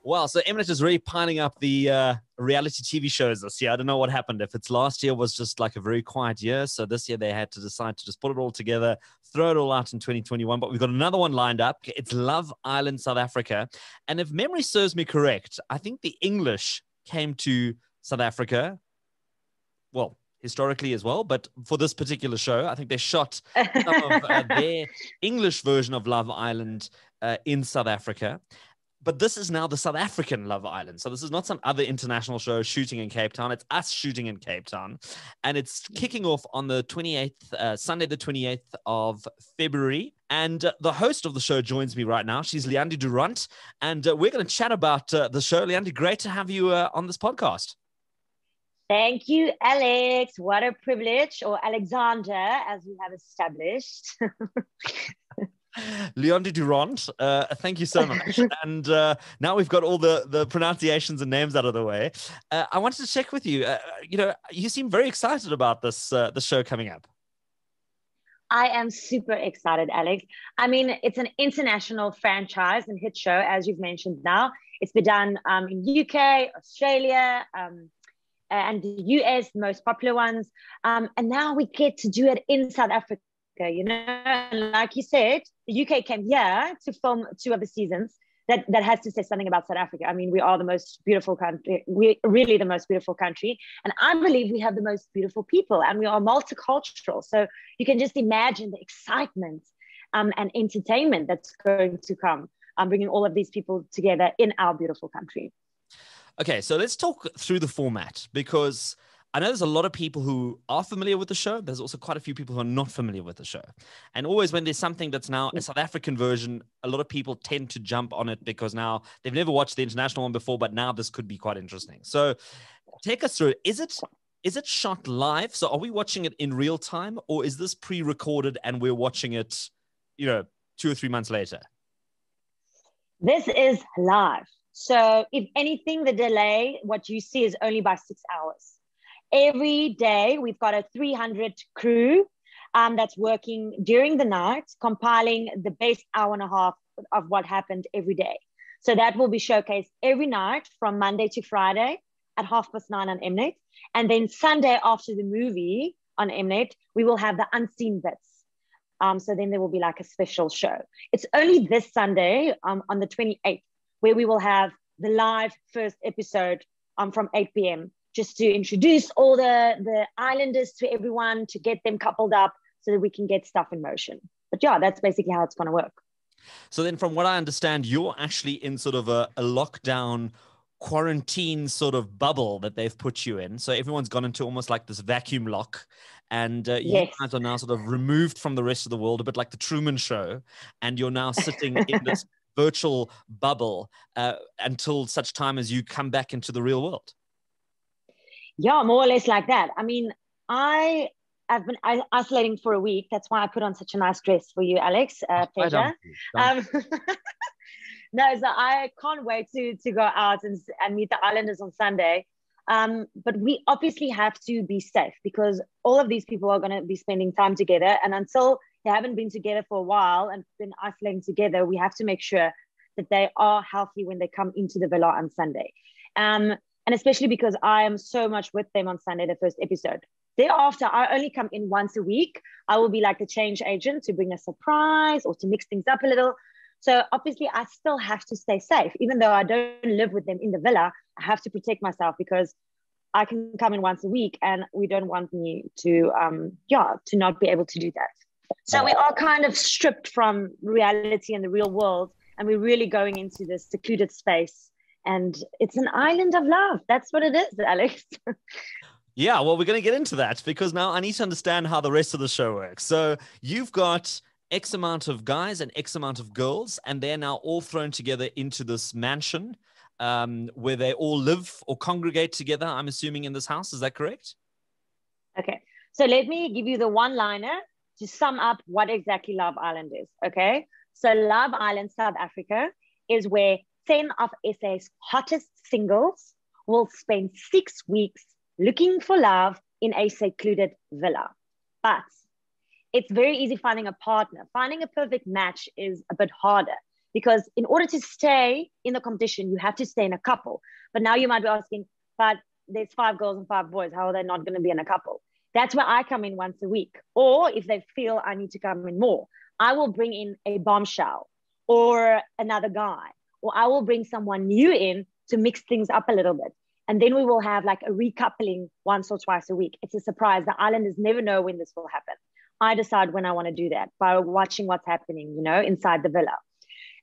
Wow, so Mnet is really piling up the reality TV shows this year. I don't know what happened. If it's last year was just like a very quiet year, so this year they had to decide to just put it all together, throw it all out in 2021. But we've got another one lined up. It's Love Island, South Africa. And if memory serves me correct, I think the English came to South Africa, well, historically as well, but for this particular show, I think they shot some of their English version of Love Island in South Africa. But this is now the South African Love Island. So this is not some other international show shooting in Cape Town. It's us shooting in Cape Town. And it's kicking off on the 28th, Sunday, the 28th of February. And the host of the show joins me right now. She's Leandie Du Randt. And we're going to chat about the show. Leandie, great to have you on this podcast. Thank you, Alex. What a privilege, or Alexander, as we have established. Leandie Du Randt, thank you so much. And now we've got all the pronunciations and names out of the way. I wanted to check with you. You seem very excited about this the show coming up. I am super excited, Alex. I mean, it's an international franchise and hit show, as you've mentioned now. It's been done in UK, Australia, and the US, the most popular ones. And now we get to do it in South Africa. And like you said, the UK came here to film 2 of the seasons. That has to say something about South Africa. I mean, we are the most beautiful country. We're really the most beautiful country. And I believe we have the most beautiful people, and we are multicultural. So you can just imagine the excitement and entertainment that's going to come, bringing all of these people together in our beautiful country. Okay, so let's talk through the format, because I know there's a lot of people who are familiar with the show. There's also quite a few people who are not familiar with the show. And always when there's something that's now a South African version, a lot of people tend to jump on it because now they've never watched the international one before, but now this could be quite interesting. So take us through it. Is it shot live? So are we watching it in real time, or is this pre-recorded and we're watching it, 2 or 3 months later? This is live. So if anything, the delay, what you see is only by 6 hours. Every day, we've got a 300 crew that's working during the night, compiling the best hour and a half of what happened every day. So that will be showcased every night from Monday to Friday at 9:30 on Mnet. And then Sunday after the movie on Mnet, we will have the unseen bits. So then there will be like a special show. It's only this Sunday on the 28th where we will have the live first episode from 8 p.m. just to introduce all the islanders to everyone, to get them coupled up so that we can get stuff in motion. But yeah, that's basically how it's going to work. So then from what I understand, you're actually in sort of a lockdown quarantine sort of bubble that they've put you in. So everyone's gone into almost like this vacuum lock, and you guys are now sort of removed from the rest of the world, a bit like the Truman Show. And you're now sitting in this virtual bubble until such time as you come back into the real world. Yeah, more or less like that. I mean, I've been isolating for a week. That's why I put on such a nice dress for you, Alex. Pleasure. No, so I can't wait to go out and meet the islanders on Sunday. But we obviously have to be safe because all of these people are going to be spending time together. And until they haven't been together for a while and been isolating together, we have to make sure that they are healthy when they come into the villa on Sunday. And especially because I am so much with them on Sunday, the first episode. Thereafter, I only come in once a week. I will be like the change agent to bring a surprise or to mix things up a little. So obviously, I still have to stay safe. Even though I don't live with them in the villa, I have to protect myself because I can come in once a week and we don't want me to not be able to do that. So we are kind of stripped from reality and the real world, and we're really going into this secluded space. And it's an island of love. That's what it is, Alex. Yeah, well, we're going to get into that because now I need to understand how the rest of the show works. So you've got X amount of guys and X amount of girls, and they're now all thrown together into this mansion where they all live or congregate together, I'm assuming, in this house. Is that correct? Okay. So let me give you the one-liner to sum up what exactly Love Island is, okay? So Love Island, South Africa, is where 10 of SA's hottest singles will spend 6 weeks looking for love in a secluded villa. But it's very easy finding a partner. Finding a perfect match is a bit harder. because in order to stay in the competition, you have to stay in a couple. But now you might be asking, but there's 5 girls and 5 boys. How are they not going to be in a couple? That's where I come in once a week. Or if they feel I need to come in more, I will bring in a bombshell or another guy, or I will bring someone new in to mix things up a little bit. And then we will have like a recoupling once or twice a week. It's a surprise. The islanders never know when this will happen. I decide when I want to do that by watching what's happening, you know, inside the villa.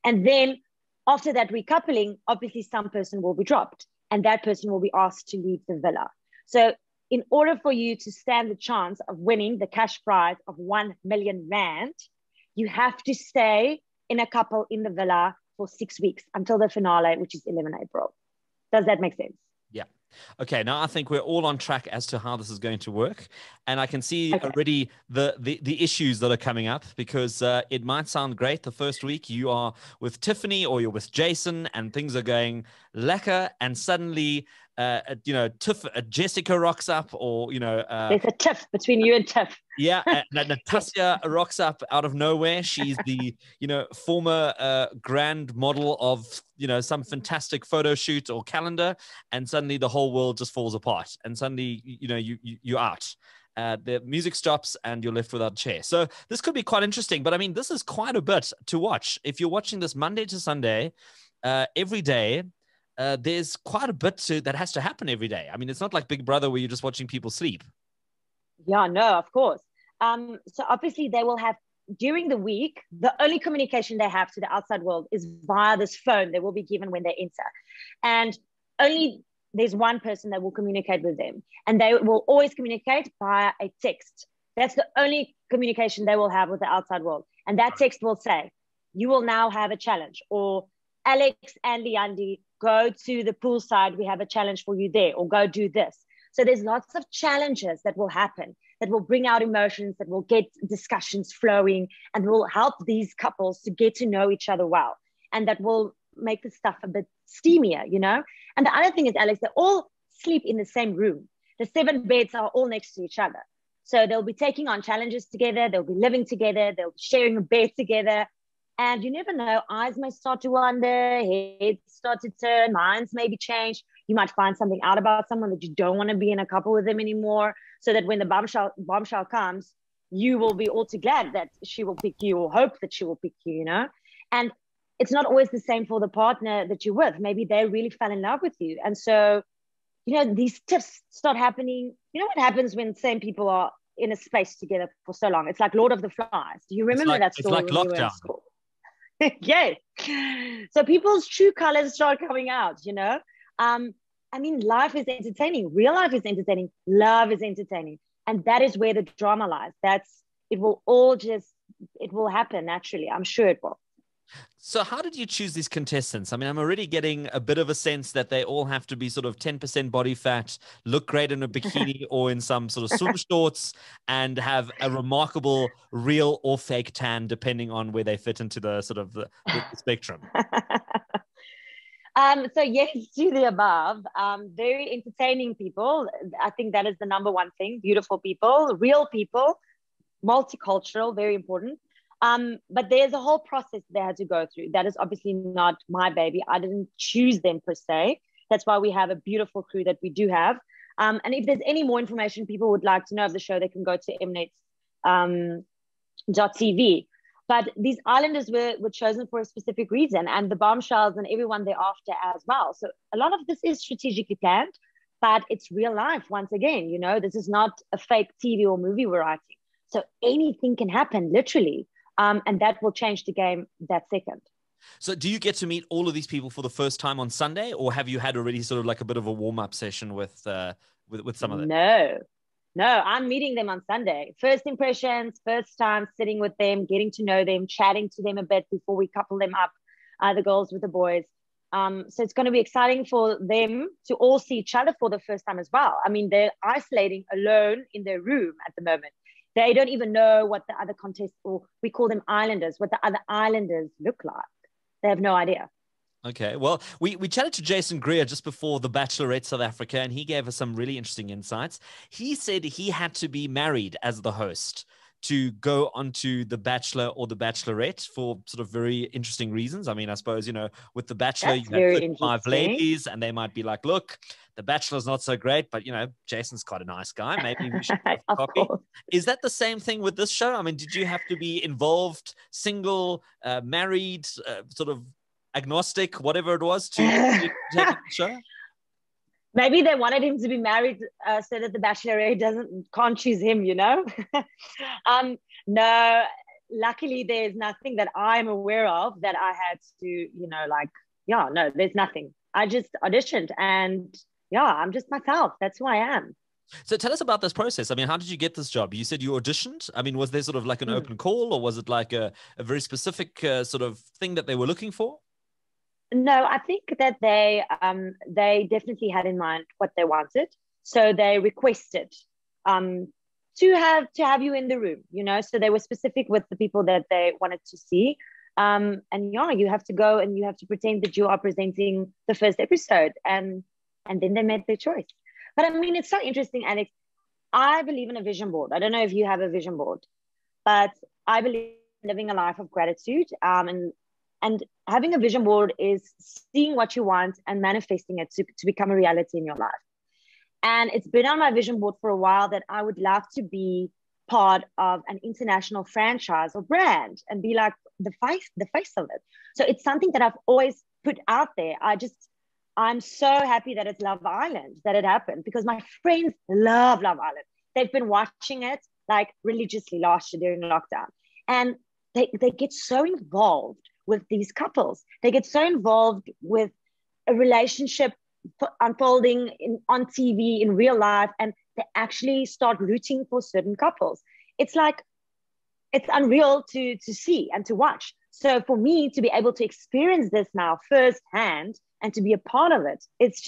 And then after that recoupling, obviously some person will be dropped and that person will be asked to leave the villa. So in order for you to stand the chance of winning the cash prize of 1 million rand, you have to stay in a couple in the villa for 6 weeks until the finale, which is 11 April. Does that make sense? Yeah. Okay. Now I think we're all on track as to how this is going to work. And I can see already the issues that are coming up, because it might sound great. The first week you are with Tiffany or you're with Jason and things are going lekker, and suddenly you know, Jessica rocks up, or, you know, there's a tiff between you and Tiff. Yeah, Natasha rocks up out of nowhere. She's the, you know, former grand model of, you know, some fantastic photo shoot or calendar, and suddenly the whole world just falls apart, and suddenly, you know, you're out. The music stops and you're left without a chair. So this could be quite interesting. But I mean, this is quite a bit to watch. If you're watching this Monday to Sunday, every day, there's quite a bit that has to happen every day. I mean, it's not like Big Brother where you're just watching people sleep. Yeah, no, of course. So obviously they will have, during the week, the only communication they have to the outside world is via this phone they will be given when they enter. And only there's one person that will communicate with them. And they will always communicate via a text. That's the only communication they will have with the outside world. And that text will say, you will now have a challenge, or Alex and Leandie, go to the poolside, we have a challenge for you there, or go do this. So there's lots of challenges that will happen, that will bring out emotions, that will get discussions flowing, and will help these couples to get to know each other well. And that will make the stuff a bit steamier, you know? And the other thing is, Alex, they all sleep in the same room. The 7 beds are all next to each other. So they'll be taking on challenges together. They'll be living together. They'll be sharing a bed together. And you never know, eyes may start to wander, heads start to turn, minds may be changed. You might find something out about someone that you don't want to be in a couple with them anymore, so that when the bombshell comes, you will be all too glad that she will pick you, or hope that she will pick you, you know? And it's not always the same for the partner that you're with. Maybe they really fell in love with you. And so, you know, these tips start happening. You know what happens when same people are in a space together for so long? It's like Lord of the Flies. Do you remember that story? It's like lockdown. Yes. So people's true colors start coming out, you know? I mean, life is entertaining. Real life is entertaining. Love is entertaining. And that is where the drama lies. It will happen naturally. I'm sure it will. So how did you choose these contestants? I mean, I'm already getting a bit of a sense that they all have to be sort of 10% body fat, look great in a bikini or in some sort of swim shorts, and have a remarkable real or fake tan, depending on where they fit into the sort of the spectrum. So yes, to the above. Very entertaining people. I think that is the number one thing. Beautiful people, real people, multicultural, very important. But there's a whole process they had to go through. That is obviously not my baby. I didn't choose them per se. That's why we have a beautiful crew that we do have. And if there's any more information people would like to know of the show, they can go to mnet.tv. But these islanders were chosen for a specific reason, and the bombshells and everyone thereafter as well. So a lot of this is strategically planned, but it's real life once again. You know, this is not a fake TV or movie we're writing. So anything can happen, literally. And that will change the game that second. So do you get to meet all of these people for the first time on Sunday, or have you had already sort of like a bit of a warm-up session with some of them? No, I'm meeting them on Sunday. First impressions, first time sitting with them, getting to know them, chatting to them a bit before we couple them up, the girls with the boys. So it's going to be exciting for them to all see each other for the first time as well. I mean, they're isolating alone in their room at the moment. They don't even know what the other contestants, or we call them islanders, what the other islanders look like. They have no idea. Okay, well, we chatted to Jason Greer just before The Bachelorette South Africa, and he gave us some really interesting insights. He said he had to be married as the host to go onto The Bachelor or The Bachelorette for sort of very interesting reasons. I mean, I suppose, you know, with The Bachelor, That's you have very 35 interesting. ladies and they might be like, look, The Bachelor's not so great, but, you know, Jason's quite a nice guy. Maybe we should go for Of coffee. course. Is that the same thing with this show? I mean, did you have to be involved, single, married, sort of agnostic, whatever it was, to take on the show? Maybe they wanted him to be married so that the bachelorette can't choose him, you know? No, luckily there's nothing that I'm aware of that I had to, you know, like, yeah, no, there's nothing. I just auditioned and yeah, I'm just myself. That's who I am. So tell us about this process. I mean, how did you get this job? You said you auditioned. I mean, was there sort of like an open call, or was it like a very specific sort of thing that they were looking for? No, I think that they definitely had in mind what they wanted. So they requested to have you in the room, you know. So they were specific with the people that they wanted to see. And yeah, you have to go and you have to pretend that you are presenting the first episode, and then they made their choice. But I mean, it's so interesting, Alex. I believe in a vision board. I don't know if you have a vision board, but I believe in living a life of gratitude. And having a vision board is seeing what you want and manifesting it to become a reality in your life. And it's been on my vision board for a while that I would love to be part of an international franchise or brand and be like the face of it. So it's something that I've always put out there. I'm so happy that it's Love Island, that it happened, because my friends love Love Island. They've been watching it like religiously last year during lockdown. And they get so involved with these couples. They get so involved with a relationship unfolding on TV in real life, and they actually start rooting for certain couples. It's like, it's unreal to see and to watch. So for me to be able to experience this now firsthand and to be a part of it, it's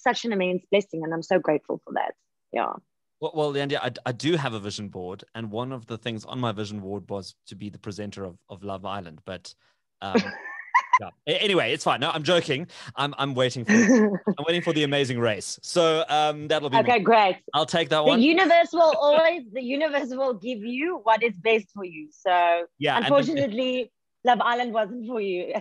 such an immense blessing. And I'm so grateful for that. Yeah. Well, Leandie, I do have a vision board. And one of the things on my vision board was to be the presenter of Love Island. But yeah. Anyway, it's fine. No, I'm joking. I'm waiting for the Amazing Race. So that'll be okay, great. I'll take that one. The universe will give you what is best for you. So yeah, unfortunately, Love Island wasn't for you.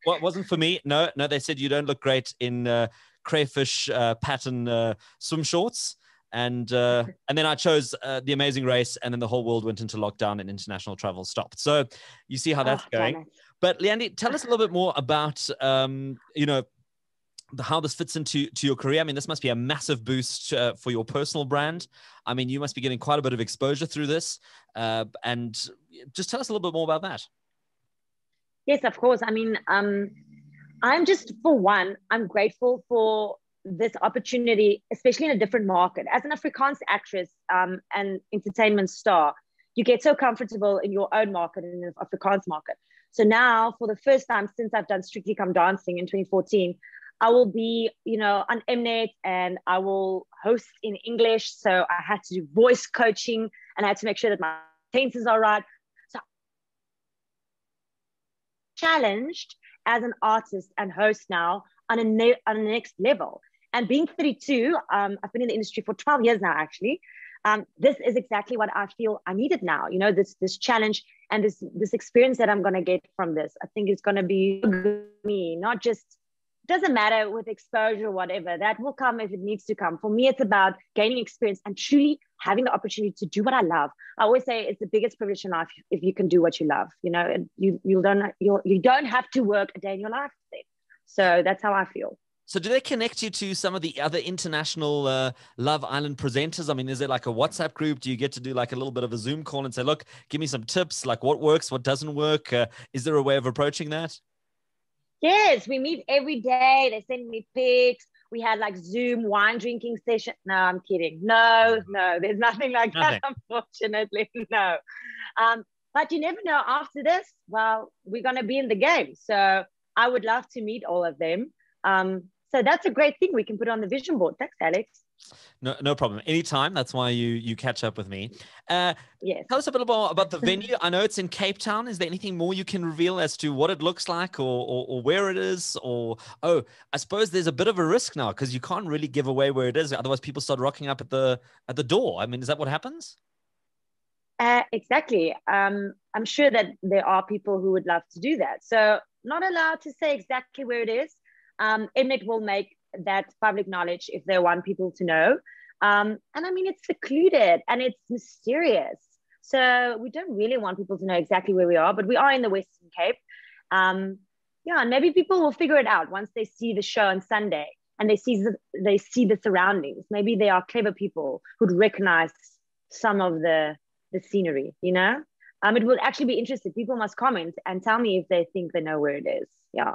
Well, it wasn't for me. No. They said you don't look great in crayfish pattern swim shorts. And then I chose The Amazing Race, and then the whole world went into lockdown and international travel stopped. So you see how that's going. But Leandie, tell us a little bit more about, you know, how this fits into your career. I mean, this must be a massive boost for your personal brand. I mean, you must be getting quite a bit of exposure through this. And just tell us a little bit more about that. Yes, of course. I mean, I'm just, for one, I'm grateful for this opportunity, especially in a different market. As an Afrikaans actress and entertainment star, you get so comfortable in your own market, in the Afrikaans market. So now, for the first time since I've done Strictly Come Dancing in 2014, I will be, you know, on Mnet, and I will host in English. So I had to do voice coaching, and I had to make sure that my tenses are right. So challenged as an artist and host now on the next level. And being 32, I've been in the industry for 12 years now, actually. This is exactly what I feel I needed now. You know, this challenge and this experience that I'm going to get from this. I think it's going to be me, not just, doesn't matter with exposure or whatever. That will come if it needs to come. For me, it's about gaining experience and truly having the opportunity to do what I love. I always say it's the biggest privilege in life if you can do what you love. You know, and you don't have to work a day in your life then. So that's how I feel. So do they connect you to some of the other international Love Island presenters? I mean, is there like a WhatsApp group? Do you get to do like a little bit of a Zoom call and say, look, give me some tips, like what works, what doesn't work? Is there a way of approaching that? Yes, we meet every day. They send me pics. We had like Zoom wine drinking session. No, I'm kidding. No, there's nothing like that, unfortunately. No. But you never know after this. Well, we're going to be in the game. So I would love to meet all of them. So that's a great thing we can put on the vision board. Thanks, Alex. No problem. Anytime. That's why you catch up with me. Yes. Tell us a bit more about the venue. I know it's in Cape Town. Is there anything more you can reveal as to what it looks like or where it is? Or, I suppose there's a bit of a risk now because you can't really give away where it is. Otherwise, people start rocking up at the door. I mean, is that what happens? Exactly. I'm sure that there are people who would love to do that. So not allowed to say exactly where it is. Mnet will make that public knowledge if they want people to know. And I mean, it's secluded and it's mysterious. So we don't really want people to know exactly where we are, but we are in the Western Cape. Yeah, and maybe people will figure it out once they see the show on Sunday and they see the surroundings. Maybe they are clever people who'd recognize some of the scenery, you know? It will actually be interesting. People must comment and tell me if they think they know where it is. Yeah.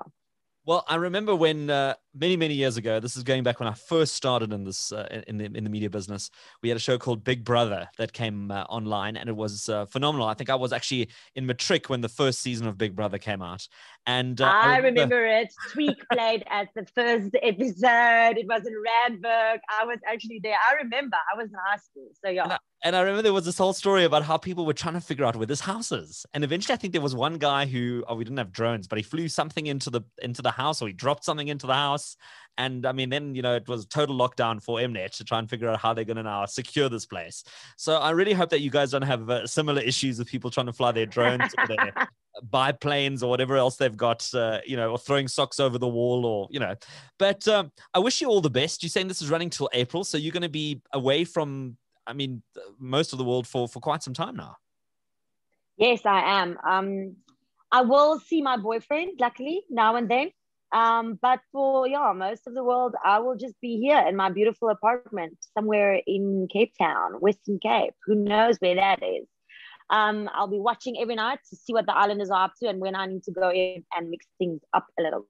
Well, I remember when many, many years ago, this is going back when I first started in this in the media business, we had a show called Big Brother that came online, and it was phenomenal. I think I was actually in matric when the first season of Big Brother came out. And I remember it. Tweak played at the first episode. It was in Randburg. I was actually there. I remember. I was in high school. So yeah. And I remember there was this whole story about how people were trying to figure out where this house is. And eventually I think there was one guy who, we didn't have drones, but he flew something into the house, or he dropped something into the house. And I mean, then, it was total lockdown for Mnet to try and figure out how they're going to now secure this place. So I really hope that you guys don't have similar issues with people trying to fly their drones or their biplanes or whatever else they've got, or throwing socks over the wall or. But I wish you all the best. You're saying this is running till April. So you're going to be away from, most of the world for quite some time now. Yes, I am. I will see my boyfriend, luckily, now and then. But for most of the world, I will just be here in my beautiful apartment somewhere in Cape Town, Western Cape. Who knows where that is? I'll be watching every night to see what the islanders are up to and when I need to go in and mix things up a little.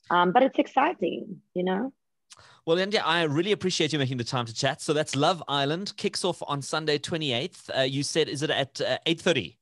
But it's exciting, Well, Leandie, I really appreciate you making the time to chat. So that's Love Island, kicks off on Sunday 28th. You said, is it at 8:30?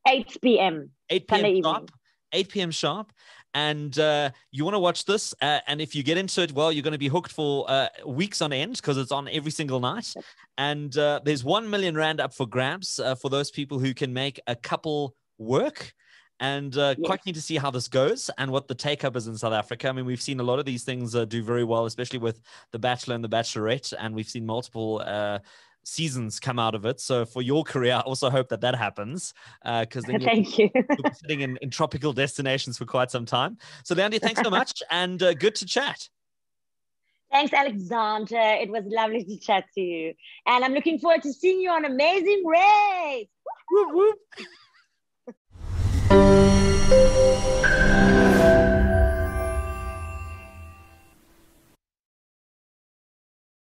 8 p.m. 8 p.m. sharp. 8 p.m. sharp. And you want to watch this. And if you get into it, well, you're going to be hooked for weeks on end because it's on every single night. And there's 1 million rand up for grabs for those people who can make a couple work. And quite keen to see how this goes and what the take-up is in South Africa. I mean, we've seen a lot of these things do very well, especially with The Bachelor and The Bachelorette, and we've seen multiple seasons come out of it. So for your career, I also hope that happens because then you'll be sitting in tropical destinations for quite some time. So Leandie, thanks so much and good to chat. Thanks, Alexander. It was lovely to chat to you. And I'm looking forward to seeing you on Amazing Race. Whoop, whoop.